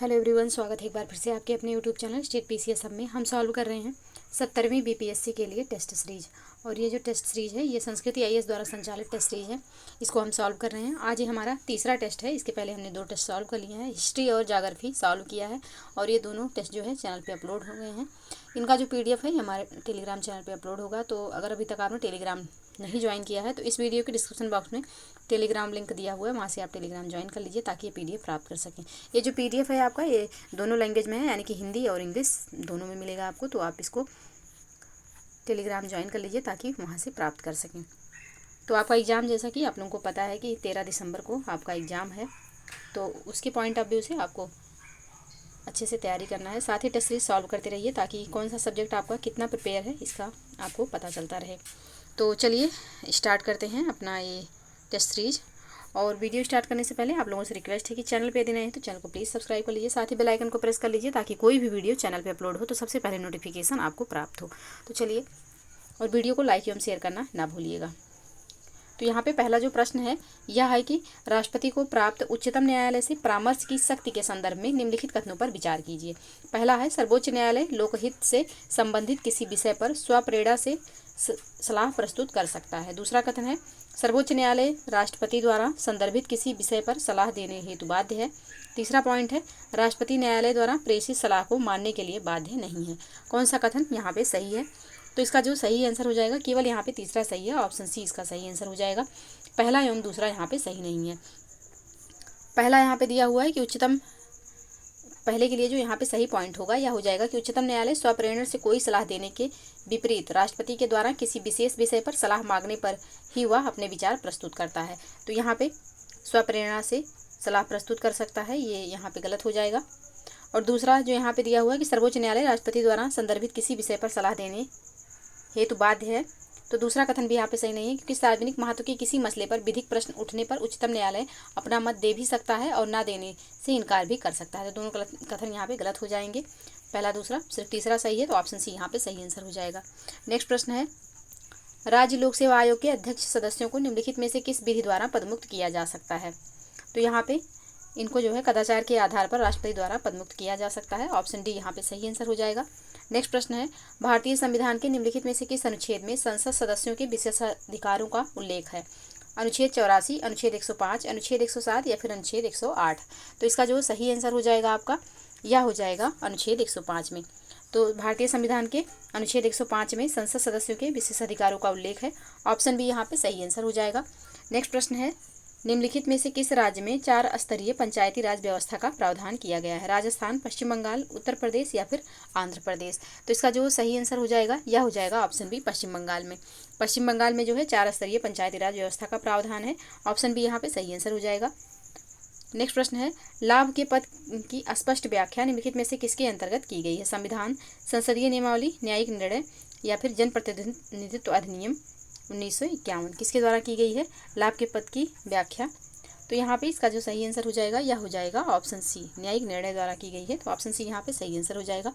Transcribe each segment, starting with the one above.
Hello everyone, स्वागत है एक बार फिर से आपके अपने यूट्यूब चैनल स्टेट पीसीएस सब में। हम सॉल्व कर रहे हैं 70वीं बीपीएससी के लिए टेस्ट सीरीज। और ये जो टेस्ट सीरीज है ये संस्कृति आईएएस द्वारा संचालित टेस्ट सीरीज है। इसको हम सॉल्व कर रहे हैं। आज ये हमारा तीसरा टेस्ट है। इसके पहले हमने 2 टेस्ट सॉल्व कर लिए हैं, हिस्ट्री और ज्योग्राफी सॉल्व किया है। और ये दोनों टेस्ट जो है चैनल पर अपलोड हो गए हैं। इनका जो PDF है हमारे टेलीग्राम चैनल पर अपलोड होगा। तो अगर अभी तक आपने टेलीग्राम नहीं ज्वाइन किया है तो इस वीडियो के डिस्क्रिप्शन बॉक्स में टेलीग्राम लिंक दिया हुआ है, वहाँ से आप टेलीग्राम ज्वाइन कर लीजिए ताकि ये PDF प्राप्त कर सकें। ये जो PDF है आपका ये दोनों लैंग्वेज में है, यानी कि हिंदी और इंग्लिश दोनों में मिलेगा आपको। तो आप इसको टेलीग्राम ज्वाइन कर लीजिए ताकि वहाँ से प्राप्त कर सकें। तो आपका एग्ज़ाम, जैसा कि आप लोगों को पता है कि 13 दिसंबर को आपका एग्ज़ाम है, तो उसके पॉइंट ऑफ व्यू से आपको अच्छे से तैयारी करना है। साथ ही टेस्ट सीरीज सॉल्व करते रहिए ताकि कौन सा सब्जेक्ट आपका कितना प्रिपेयर है इसका आपको पता चलता रहे। तो चलिए स्टार्ट करते हैं अपना ये टेस्ट सीरीज। और वीडियो स्टार्ट करने से पहले आप लोगों से रिक्वेस्ट है कि चैनल पे यदि नए हैं तो चैनल को प्लीज़ सब्सक्राइब कर लीजिए। साथ ही बेल आइकन को प्रेस कर लीजिए ताकि कोई भी वीडियो चैनल पे अपलोड हो तो सबसे पहले नोटिफिकेशन आपको प्राप्त हो। तो चलिए, और वीडियो को लाइक एवं शेयर करना ना भूलिएगा। तो यहाँ पे पहला जो प्रश्न है यह है कि राष्ट्रपति को प्राप्त उच्चतम न्यायालय से परामर्श की शक्ति के संदर्भ में निम्नलिखित कथनों पर विचार कीजिए। पहला है, सर्वोच्च न्यायालय लोकहित से संबंधित किसी विषय पर स्वप्रेरणा से सलाह प्रस्तुत कर सकता है। दूसरा कथन है, सर्वोच्च न्यायालय राष्ट्रपति द्वारा संदर्भित किसी विषय पर सलाह देने हेतु बाध्य है। तीसरा पॉइंट है, राष्ट्रपति न्यायालय द्वारा प्रेषित सलाह को मानने के लिए बाध्य नहीं है। कौन सा कथन यहाँ पे सही है? तो इसका जो सही आंसर हो जाएगा, केवल यहाँ पे तीसरा सही है, ऑप्शन सी इसका सही आंसर हो जाएगा। पहला एवं दूसरा यहाँ पे सही नहीं है। पहला यहाँ पे दिया हुआ है कि उच्चतम, पहले के लिए जो यहाँ पे सही पॉइंट होगा यह हो जाएगा कि उच्चतम न्यायालय स्वप्रेरणा से कोई सलाह देने के विपरीत राष्ट्रपति के द्वारा किसी विशेष विषय पर सलाह मांगने पर ही वह अपने विचार प्रस्तुत करता है। तो यहाँ पे स्वप्रेरणा से सलाह प्रस्तुत कर सकता है, ये यहाँ पे गलत हो जाएगा। और दूसरा जो यहाँ पे दिया हुआ है कि सर्वोच्च न्यायालय राष्ट्रपति द्वारा संदर्भित किसी विषय पर सलाह देने हेतु बाध्य है, तो दूसरा कथन भी यहाँ पे सही नहीं है, क्योंकि सार्वजनिक महत्व के किसी मसले पर विधिक प्रश्न उठने पर उच्चतम न्यायालय अपना मत दे भी सकता है और ना देने से इनकार भी कर सकता है। तो दोनों कथन यहाँ पे गलत हो जाएंगे, पहला दूसरा, सिर्फ तीसरा सही है। तो ऑप्शन सी यहाँ पे सही आंसर हो जाएगा। नेक्स्ट प्रश्न है, राज्य लोक सेवा आयोग के अध्यक्ष सदस्यों को निम्नलिखित में से किस विधि द्वारा पदमुक्त किया जा सकता है? तो यहाँ पे इनको जो है कदाचार के आधार पर राष्ट्रपति द्वारा पदमुक्त किया जा सकता है। ऑप्शन डी यहाँ पे सही आंसर हो जाएगा। नेक्स्ट प्रश्न है, भारतीय संविधान के निम्नलिखित में से किस अनुच्छेद में संसद सदस्यों के विशेषाधिकारों का उल्लेख है? अनुच्छेद 84, अनुच्छेद 105, अनुच्छेद 107 या फिर अनुच्छेद 108? तो इसका जो सही आंसर हो जाएगा आपका, यह हो जाएगा अनुच्छेद 105 में। तो भारतीय संविधान के अनुच्छेद 105 में संसद सदस्यों के विशेषाधिकारों का उल्लेख है। ऑप्शन बी यहाँ पे सही आंसर हो जाएगा। नेक्स्ट प्रश्न है, निम्नलिखित में से किस राज्य में 4 स्तरीय पंचायती राज व्यवस्था का प्रावधान किया गया है? राजस्थान, पश्चिम बंगाल, उत्तर प्रदेश या फिर आंध्र प्रदेश? तो इसका जो सही आंसर हो जाएगा यह हो जाएगा ऑप्शन बी, पश्चिम बंगाल में। पश्चिम बंगाल में जो है 4 स्तरीय पंचायती राज व्यवस्था का प्रावधान है। ऑप्शन बी यहाँ पे सही आंसर हो जाएगा। नेक्स्ट प्रश्न है, लाभ के पद की स्पष्ट व्याख्या निम्नलिखित में से किसके अंतर्गत की गई है? संविधान, संसदीय नियमावली, न्यायिक निर्णय या फिर जनप्रतिनिधित्व अधिनियम 1951? किसके द्वारा की गई है लाभ के पद की व्याख्या? तो यहाँ पे इसका जो सही आंसर हो जाएगा यह हो जाएगा ऑप्शन सी, न्यायिक निर्णय द्वारा की गई है। तो ऑप्शन सी यहाँ पे सही आंसर हो जाएगा।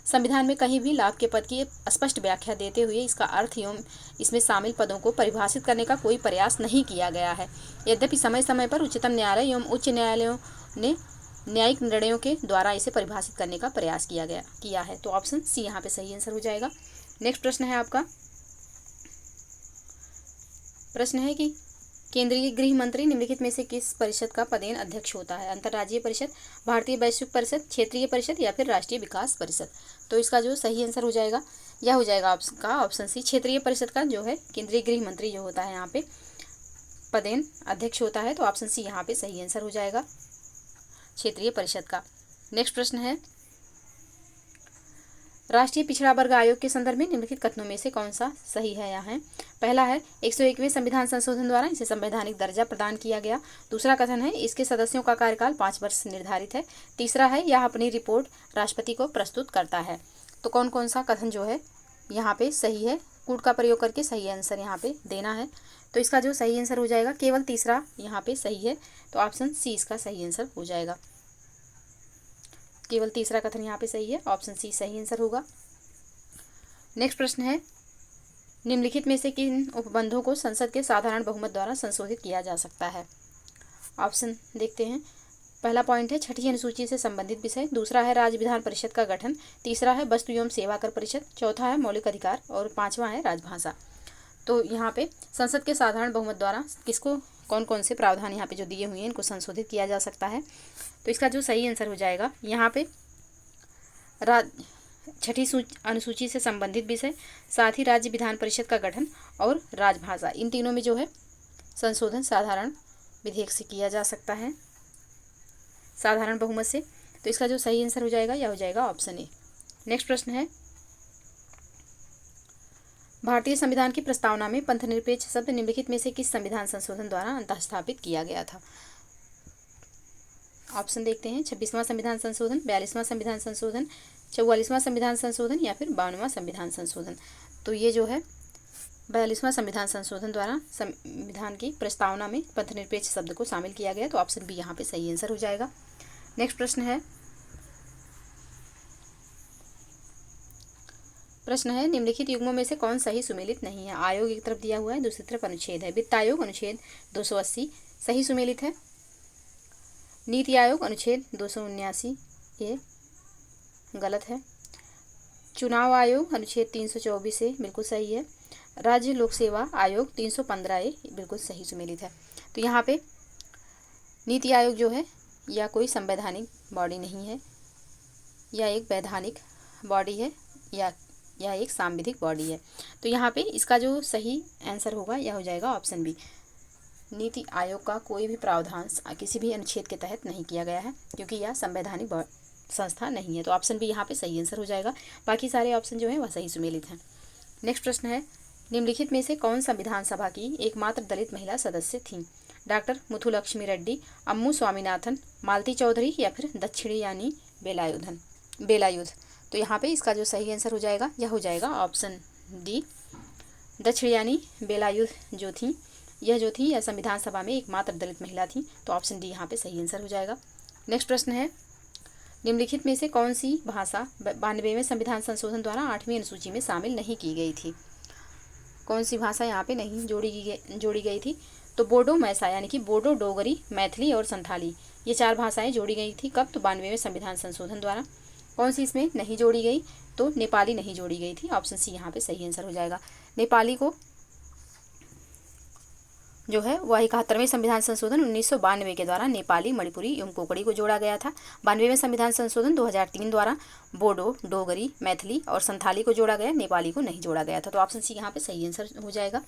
संविधान में कहीं भी लाभ के पद की स्पष्ट व्याख्या देते हुए इसका अर्थ एवं इसमें शामिल पदों को परिभाषित करने का कोई प्रयास नहीं किया गया है। यद्यपि समय समय पर उच्चतम न्यायालय एवं उच्च न्यायालयों ने न्यायिक निर्णयों के द्वारा इसे परिभाषित करने का प्रयास किया है। तो ऑप्शन सी यहाँ पे सही आंसर हो जाएगा। नेक्स्ट प्रश्न है आपका, प्रश्न है कि केंद्रीय गृह मंत्री निम्नलिखित में से किस परिषद का पदेन अध्यक्ष होता है? अंतर्राज्यीय परिषद, भारतीय वैश्विक परिषद, क्षेत्रीय परिषद या फिर राष्ट्रीय विकास परिषद? तो इसका जो सही आंसर हो जाएगा यह हो जाएगा ऑप्शन सी, क्षेत्रीय परिषद का जो है केंद्रीय गृह मंत्री जो होता है यहाँ पे पदेन अध्यक्ष होता है। तो ऑप्शन सी यहाँ पे सही आंसर हो जाएगा, क्षेत्रीय परिषद का। नेक्स्ट प्रश्न है, राष्ट्रीय पिछड़ा वर्ग आयोग के संदर्भ में निम्नलिखित कथनों में से कौन सा सही है? यहाँ है पहला है, 101वें संविधान संशोधन द्वारा इसे संवैधानिक दर्जा प्रदान किया गया। दूसरा कथन है, इसके सदस्यों का कार्यकाल 5 वर्ष निर्धारित है। तीसरा है, यह अपनी रिपोर्ट राष्ट्रपति को प्रस्तुत करता है। तो कौन कौन सा कथन जो है यहाँ पे सही है? कूट का प्रयोग करके सही आंसर यहाँ पे देना है। तो इसका जो सही आंसर हो जाएगा केवल तीसरा यहाँ पे सही है। तो ऑप्शन सी इसका सही आंसर हो जाएगा, केवल तीसरा कथन यहाँ पे सही है, ऑप्शन सी सही आंसर होगा। नेक्स्ट प्रश्न है, निम्नलिखित में से किन उपबंधों को संसद के साधारण बहुमत द्वारा संशोधित किया जा सकता है? ऑप्शन देखते हैं। पहला पॉइंट है छठी अनुसूची से संबंधित विषय, दूसरा है राज्य विधान परिषद का गठन, तीसरा है वस्तु एवं सेवा कर परिषद, चौथा है मौलिक अधिकार और पांचवा है राजभाषा। तो यहाँ पे संसद के साधारण बहुमत द्वारा किसको कौन कौन से प्रावधान यहाँ पे जो दिए हुए हैं इनको संशोधित किया जा सकता है। तो इसका जो सही आंसर हो जाएगा यहाँ पे छठी अनुसूची से संबंधित विषय, साथ ही राज्य विधान परिषद का गठन और राजभाषा, इन तीनों में जो है संशोधन साधारण विधेयक से किया जा सकता है, साधारण बहुमत से। तो इसका जो सही आंसर हो जाएगा यह हो जाएगा ऑप्शन ए। नेक्स्ट प्रश्न है भारतीय संविधान की प्रस्तावना में पंथनिरपेक्ष शब्द निम्नलिखित में से किस संविधान संशोधन द्वारा अंतःस्थापित किया गया था। ऑप्शन देखते हैं 26वां संविधान संशोधन, 42वां संविधान संशोधन, 44वां संविधान संशोधन या फिर 52वां संविधान संशोधन। तो ये जो है 42वां संविधान संशोधन द्वारा संविधान की प्रस्तावना में पंथनिरपेक्ष शब्द को शामिल किया गया। तो ऑप्शन बी यहाँ पे सही आंसर हो जाएगा। नेक्स्ट प्रश्न है निम्नलिखित युग्मों में से कौन सही सुमेलित नहीं है। आयोग एक तरफ दिया हुआ है, दूसरी तरफ अनुच्छेद है। वित्त आयोग अनुच्छेद 280 सही सुमेलित है। नीति आयोग अनुच्छेद 279 ये गलत है। चुनाव आयोग अनुच्छेद 324 ए बिल्कुल सही है। राज्य लोक सेवा आयोग 315 ए बिल्कुल सही सुमेलित है। तो यहाँ पे नीति आयोग जो है या कोई संवैधानिक बॉडी नहीं है, या एक वैधानिक बॉडी है, या यह एक सांविधिक बॉडी है। तो यहाँ पे इसका जो सही आंसर होगा यह हो जाएगा ऑप्शन बी। नीति आयोग का कोई भी प्रावधान किसी भी अनुच्छेद के तहत नहीं किया गया है, क्योंकि यह संवैधानिक संस्था नहीं है। तो ऑप्शन बी यहाँ पे सही आंसर हो जाएगा। बाकी सारे ऑप्शन जो है वह सही सुमेलित हैं। नेक्स्ट प्रश्न है निम्नलिखित में से कौन सा विधानसभा की एकमात्र दलित महिला सदस्य थी। डॉक्टर मुथुलक्ष्मी रेड्डी, अम्मू स्वामीनाथन, मालती चौधरी या फिर दक्षिणयानी बेलायुध। तो यहाँ पे इसका जो सही आंसर हो जाएगा यह हो जाएगा ऑप्शन डी। दक्षिणयानी बेलायुध जो थी यह संविधान सभा में एकमात्र दलित महिला थी। तो ऑप्शन डी यहाँ पे सही आंसर हो जाएगा। नेक्स्ट प्रश्न है निम्नलिखित में से कौन सी भाषा 92वें संविधान संशोधन द्वारा 8वीं अनुसूची में शामिल नहीं की गई थी। कौन सी भाषा यहाँ पे नहीं जोड़ी गई थी। तो बोडो मैसा यानी कि बोडो, डोगरी, मैथिली और संथाली, ये 4 भाषाएं जोड़ी गई थी। कब? तो 92वें संविधान संशोधन द्वारा। कौन सी इसमें नहीं जोड़ी गई? तो नेपाली नहीं जोड़ी गई थी। ऑप्शन सी यहाँ पे सही आंसर हो जाएगा। नेपाली को जो है वह 71वें संविधान संशोधन 1992 के द्वारा नेपाली, मणिपुरी एवं कोकड़ी को जोड़ा गया था। 92वें संविधान संशोधन 2003 द्वारा बोडो, डोगरी, मैथिली और संथाली को जोड़ा गया, नेपाली को नहीं जोड़ा गया था। तो ऑप्शन सी यहाँ पे सही आंसर हो जाएगा।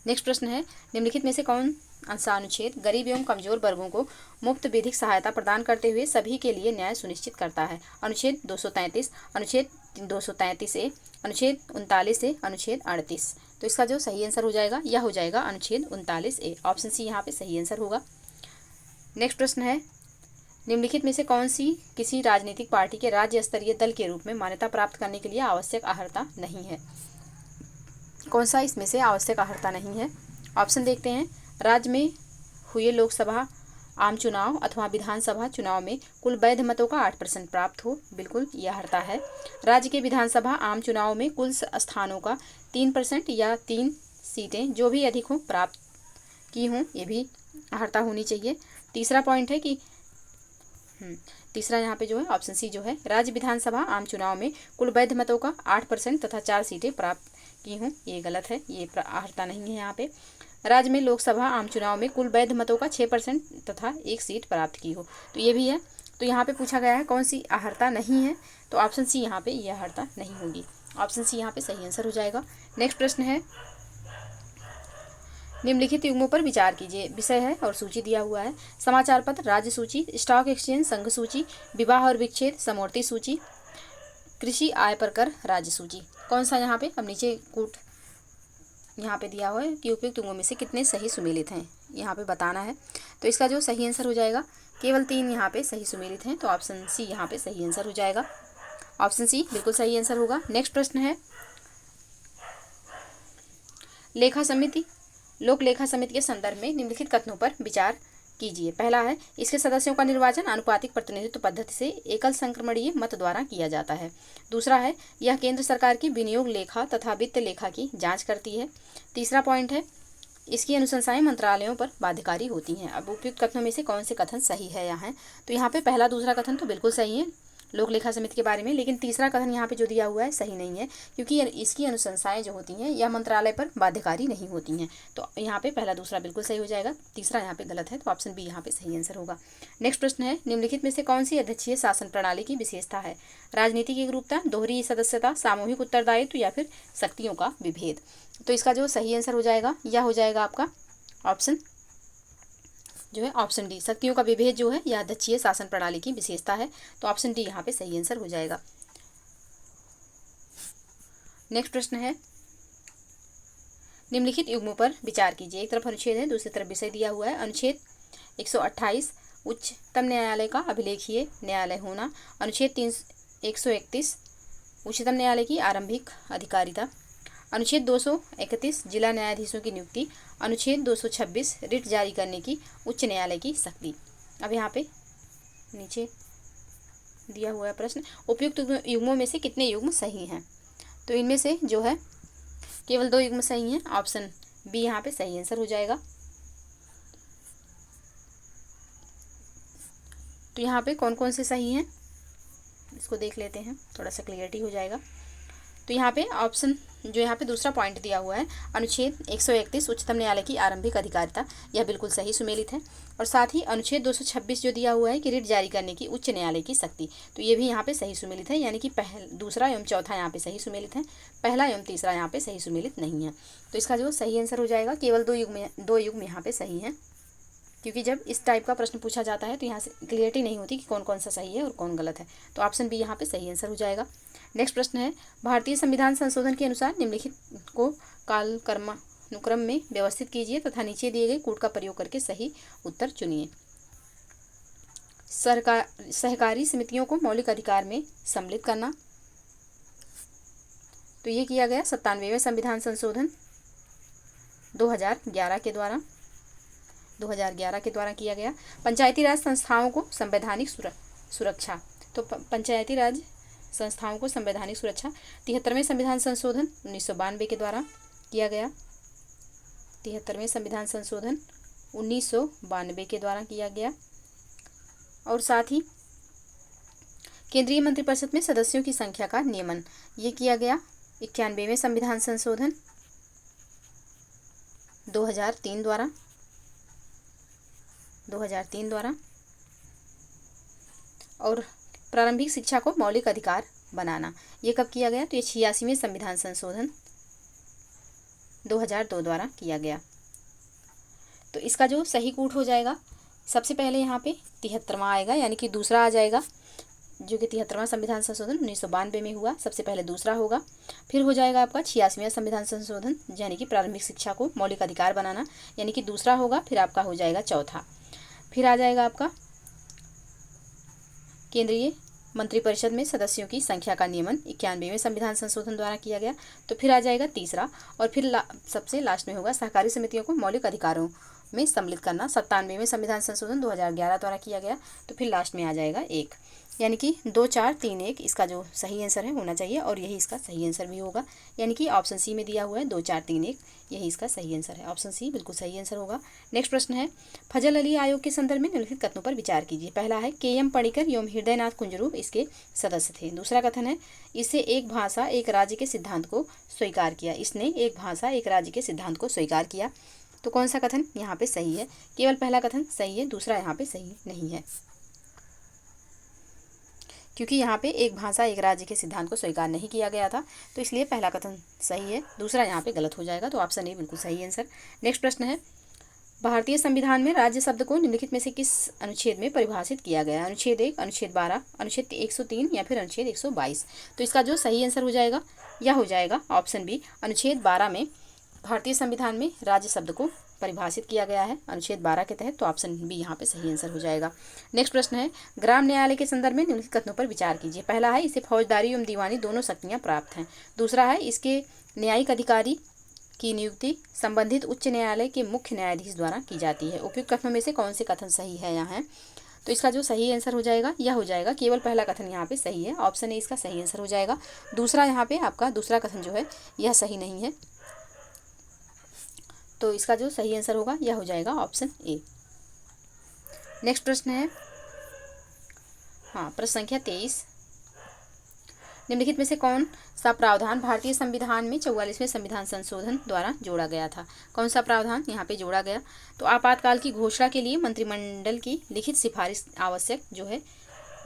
नेक्स्ट प्रश्न है निम्नलिखित में से कौन सा अनुच्छेद गरीब एवं कमजोर वर्गों को मुफ्त विधिक सहायता प्रदान करते हुए सभी के लिए न्याय सुनिश्चित करता है। अनुच्छेद 233, अनुच्छेद 233 ए, अनुच्छेद 39 ए, अनुच्छेद 38। तो इसका जो सही आंसर हो जाएगा यह हो जाएगा अनुच्छेद 39 ए। ऑप्शन सी यहाँ पे सही आंसर होगा। नेक्स्ट प्रश्न है निम्नलिखित में से कौन सी किसी राजनीतिक पार्टी के राज्य स्तरीय दल के रूप में मान्यता प्राप्त करने के लिए आवश्यक अर्हता नहीं है। कौन सा इसमें से आवश्यक अर्हता नहीं है। ऑप्शन देखते हैं। राज्य में हुए लोकसभा आम चुनाव अथवा विधानसभा चुनाव में कुल वैध मतों का 8% प्राप्त हो, बिल्कुल यह अर्हता है। राज्य के विधानसभा आम चुनाव में कुल स्थानों का 3% या 3 सीटें जो भी अधिक हों प्राप्त की हों, ये भी अर्हता होनी चाहिए। तीसरा पॉइंट है कि तीसरा यहाँ पे जो है ऑप्शन सी जो है राज्य विधानसभा आम चुनाव में कुल वैध मतों का 8% तथा 4 सीटें प्राप्त की हों, ये गलत है, ये अर्हता नहीं है। यहाँ पे राज्य में लोकसभा आम चुनाव में कुल वैध मतों का 6% तथा 1 सीट प्राप्त की हो, तो ये भी है। तो यहाँ पे पूछा गया है कौन सी अर्हता नहीं है, तो ऑप्शन सी यहाँ पे यह अर्हता नहीं होगी। ऑप्शन सी यहाँ पे सही आंसर हो जाएगा। नेक्स्ट प्रश्न है निम्नलिखित युग्मों पर विचार कीजिए। विषय है और सूची दिया हुआ है। समाचार पत्र राज्य सूची, स्टॉक एक्सचेंज संघ सूची, विवाह और विच्छेद समवर्ती सूची, कृषि आय पर कर राज्य सूची। कौन सा यहाँ पे अब नीचे कूट यहाँ पे दिया हुआ है कि उपयुक्त युग्मों में से कितने सही सुमेलित हैं, यहाँ पे बताना है। तो इसका जो सही आंसर हो जाएगा केवल 3 यहाँ पे सही सुमेलित हैं, तो ऑप्शन सी यहाँ पे सही आंसर हो जाएगा। ऑप्शन सी बिल्कुल सही आंसर होगा। नेक्स्ट प्रश्न है लेखा समिति लोक लेखा समिति के संदर्भ में निम्नलिखित कथनों पर विचार कीजिए। पहला है इसके सदस्यों का निर्वाचन अनुपातिक प्रतिनिधित्व पद्धति से एकल संक्रमणीय मत द्वारा किया जाता है। दूसरा है यह केंद्र सरकार की विनियोग लेखा तथा वित्त लेखा की जांच करती है। तीसरा पॉइंट है इसकी अनुशंसाएं मंत्रालयों पर बाध्यकारी होती हैं। अब उपयुक्त कथनों में से कौन से कथन सही है यहाँ? तो यहाँ पे पहला दूसरा कथन तो बिल्कुल सही है लोक लेखा समिति के बारे में, लेकिन तीसरा कथन यहाँ पे जो दिया हुआ है सही नहीं है, क्योंकि इसकी अनुशंसाएं जो होती हैं यह मंत्रालय पर बाध्यकारी नहीं होती हैं। तो यहाँ पे पहला दूसरा बिल्कुल सही हो जाएगा, तीसरा यहाँ पे गलत है, तो ऑप्शन बी यहाँ पे सही आंसर होगा। नेक्स्ट प्रश्न है, निम्नलिखित में से कौन सी अध्यक्षीय शासन प्रणाली की विशेषता है? राजनीतिक एकरूपता, दोहरी सदस्यता, सामूहिक उत्तरदायित्व या फिर शक्तियों का विभेद। तो इसका जो सही आंसर हो जाएगा यह हो जाएगा आपका ऑप्शन जो है ऑप्शन डी, शक्तियों का विभेद जो है यह अध्यक्षीय शासन प्रणाली की विशेषता है। तो ऑप्शन डी यहाँ पे सही आंसर हो जाएगा। नेक्स्ट प्रश्न है, निम्नलिखित युग्मों पर विचार कीजिए। एक तरफ अनुच्छेद है, दूसरी तरफ विषय दिया हुआ है। अनुच्छेद 128 उच्चतम न्यायालय का अभिलेखीय न्यायालय होना। अनुच्छेद 131 उच्चतम न्यायालय की आरंभिक अधिकारिता। अनुच्छेद 231 जिला न्यायाधीशों की नियुक्ति। अनुच्छेद 226 रिट जारी करने की उच्च न्यायालय की शक्ति। अब यहाँ पे नीचे दिया हुआ है प्रश्न, उपयुक्त युग्मों में से कितने युग्म सही हैं? तो इनमें से जो है केवल 2 युग्म सही हैं, ऑप्शन बी यहाँ पे सही आंसर हो जाएगा। तो यहाँ पे कौन कौन से सही हैं इसको देख लेते हैं, थोड़ा सा क्लियरिटी हो जाएगा। तो यहाँ पे ऑप्शन जो यहाँ पे दूसरा पॉइंट दिया हुआ है, अनुच्छेद 131 उच्चतम न्यायालय की आरंभिक अधिकारिता, यह बिल्कुल सही सुमेलित है। और साथ ही अनुच्छेद 226 जो दिया हुआ है कि रिट जारी करने की उच्च न्यायालय की शक्ति, तो ये भी यहाँ पे सही सुमेलित है, यानी कि दूसरा एवं चौथा यहाँ पे सही सुमेलित है, पहला एवं तीसरा यहाँ पे सही सुमेलित नहीं है। तो इसका जो सही आंसर हो जाएगा, केवल 2 युग्म यहाँ पे सही है, क्योंकि जब इस टाइप का प्रश्न पूछा जाता है तो यहाँ से क्लियरिटी नहीं होती कि कौन कौन सा सही है और कौन गलत है। तो ऑप्शन बी यहाँ पे सही आंसर हो जाएगा। नेक्स्ट प्रश्न है, भारतीय संविधान संशोधन के अनुसार निम्नलिखित को कालक्रमानुक्रम में व्यवस्थित कीजिए तथा नीचे दिए गए कूट का प्रयोग करके सही उत्तर चुनिए। सहकारी समितियों को मौलिक अधिकार में सम्मिलित करना, तो ये किया गया 97वें संविधान संशोधन 2011 के द्वारा किया गया। पंचायती राज संस्थाओं को संवैधानिक सुरक्षा, तो पंचायती राज संस्थाओं को संवैधानिक सुरक्षा 73वें संविधान संशोधन 1992 के द्वारा किया गया। 73वें संविधान संशोधन 1992 के द्वारा किया गया। और साथ ही केंद्रीय मंत्रिपरिषद में सदस्यों की संख्या का नियमन, ये किया गया 91वें संविधान संशोधन 2003 द्वारा। और प्रारंभिक शिक्षा को मौलिक अधिकार बनाना, ये कब किया गया? तो ये 86वें संविधान संशोधन 2002 द्वारा किया गया। तो इसका जो सही कूट हो जाएगा, सबसे पहले यहाँ पे 73वां आएगा, यानी कि दूसरा आ जाएगा, जो कि 73वां संविधान संशोधन 1992 में हुआ, सबसे पहले दूसरा होगा। फिर हो जाएगा आपका 86वां संविधान संशोधन, यानी कि प्रारंभिक शिक्षा को मौलिक अधिकार बनाना, यानी कि दूसरा होगा। फिर आपका हो जाएगा चौथा। फिर आ जाएगा आपका केंद्रीय मंत्रिपरिषद में सदस्यों की संख्या का नियमन 91वें संविधान संशोधन द्वारा किया गया। तो फिर आ जाएगा तीसरा, और फिर सबसे लास्ट में होगा सहकारी समितियों को मौलिक अधिकारों में सम्मिलित करना, 97वें संविधान संशोधन 2011 द्वारा किया गया। तो फिर लास्ट में आ जाएगा 1, यानी कि 2 4 3 1 इसका जो सही आंसर है होना चाहिए, और यही इसका सही आंसर भी होगा, यानी कि ऑप्शन सी में दिया हुआ है 2 4 3 1, यही इसका सही आंसर है। ऑप्शन सी बिल्कुल सही आंसर होगा। नेक्स्ट प्रश्न है, फजल अली आयोग के संदर्भ में निम्नलिखित कथनों पर विचार कीजिए। पहला है, के.एम. पणिकर एवं हृदयनाथ कुंजरू इसके सदस्य थे। दूसरा कथन है, इससे एक भाषा एक राज्य के सिद्धांत को स्वीकार किया। इसने एक भाषा एक राज्य के सिद्धांत को स्वीकार किया। तो कौन सा कथन यहाँ पे सही है? केवल पहला कथन सही है, दूसरा यहाँ पे सही नहीं है, क्योंकि यहाँ पे एक भाषा एक राज्य के सिद्धांत को स्वीकार नहीं किया गया था, तो इसलिए पहला कथन सही है, दूसरा यहाँ पे गलत हो जाएगा। तो ऑप्शन ए बिल्कुल सही आंसर। नेक्स्ट प्रश्न है, भारतीय संविधान में राज्य शब्द को निम्नलिखित में से किस अनुच्छेद में परिभाषित किया गया? अनुच्छेद 1, अनुच्छेद 12, अनुच्छेद 103 या फिर अनुच्छेद 122। तो इसका जो सही आंसर हो जाएगा यह हो जाएगा ऑप्शन बी, अनुच्छेद 12 में भारतीय संविधान में राज्य शब्द को परिभाषित किया गया है, अनुच्छेद 12 के तहत। तो ऑप्शन बी यहाँ पे सही आंसर हो जाएगा। नेक्स्ट प्रश्न है, ग्राम न्यायालय के संदर्भ में निम्नलिखित कथनों पर विचार कीजिए। पहला है, इसे फौजदारी एवं दीवानी दोनों शक्तियाँ प्राप्त हैं। दूसरा है, इसके न्यायिक अधिकारी की नियुक्ति संबंधित उच्च न्यायालय के मुख्य न्यायाधीश द्वारा की जाती है। उपयुक्त कथनों में से कौन से कथन सही है यहाँ? तो इसका जो सही आंसर हो जाएगा यह हो जाएगा, केवल पहला कथन यहाँ पे सही है, ऑप्शन ए इसका सही आंसर हो जाएगा। दूसरा यहाँ पे आपका दूसरा कथन जो है यह सही नहीं है। तो इसका जो सही आंसर होगा यह हो जाएगा ऑप्शन ए। नेक्स्ट प्रश्न है, प्रश्न संख्या 23, निम्नलिखित में से कौन सा प्रावधान भारतीय संविधान में 44वें संविधान संशोधन द्वारा जोड़ा गया था? कौन सा प्रावधान यहाँ पे जोड़ा गया? तो आपातकाल की घोषणा के लिए मंत्रिमंडल की लिखित सिफारिश आवश्यक जो है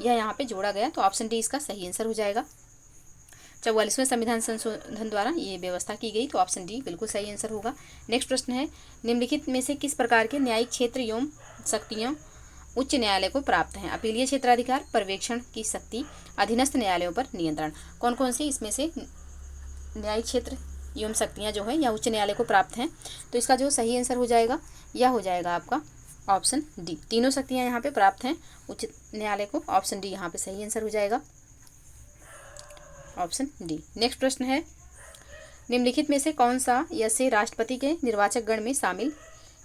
यह यहाँ पे जोड़ा गया। तो ऑप्शन डी इसका सही आंसर हो जाएगा। 44वें संविधान संशोधन द्वारा ये व्यवस्था की गई, तो ऑप्शन डी बिल्कुल सही आंसर होगा। नेक्स्ट प्रश्न है, निम्नलिखित में से किस प्रकार के न्यायिक क्षेत्र एवं शक्तियाँ उच्च न्यायालय को प्राप्त हैं? अपीलीय क्षेत्राधिकार, पर्यवेक्षण की शक्ति, अधीनस्थ न्यायालयों पर नियंत्रण। कौन कौन से इसमें से न्यायिक क्षेत्र एवं शक्तियाँ जो है या उच्च न्यायालय को प्राप्त हैं? तो इसका जो सही आंसर हो जाएगा यह हो जाएगा आपका ऑप्शन डी। तीनों शक्तियाँ यहाँ पे प्राप्त हैं उच्च न्यायालय को। ऑप्शन डी यहाँ पे सही आंसर हो जाएगा, ऑप्शन डी। नेक्स्ट प्रश्न है, निम्नलिखित में से कौन सा यह राष्ट्रपति के निर्वाचक गण में शामिल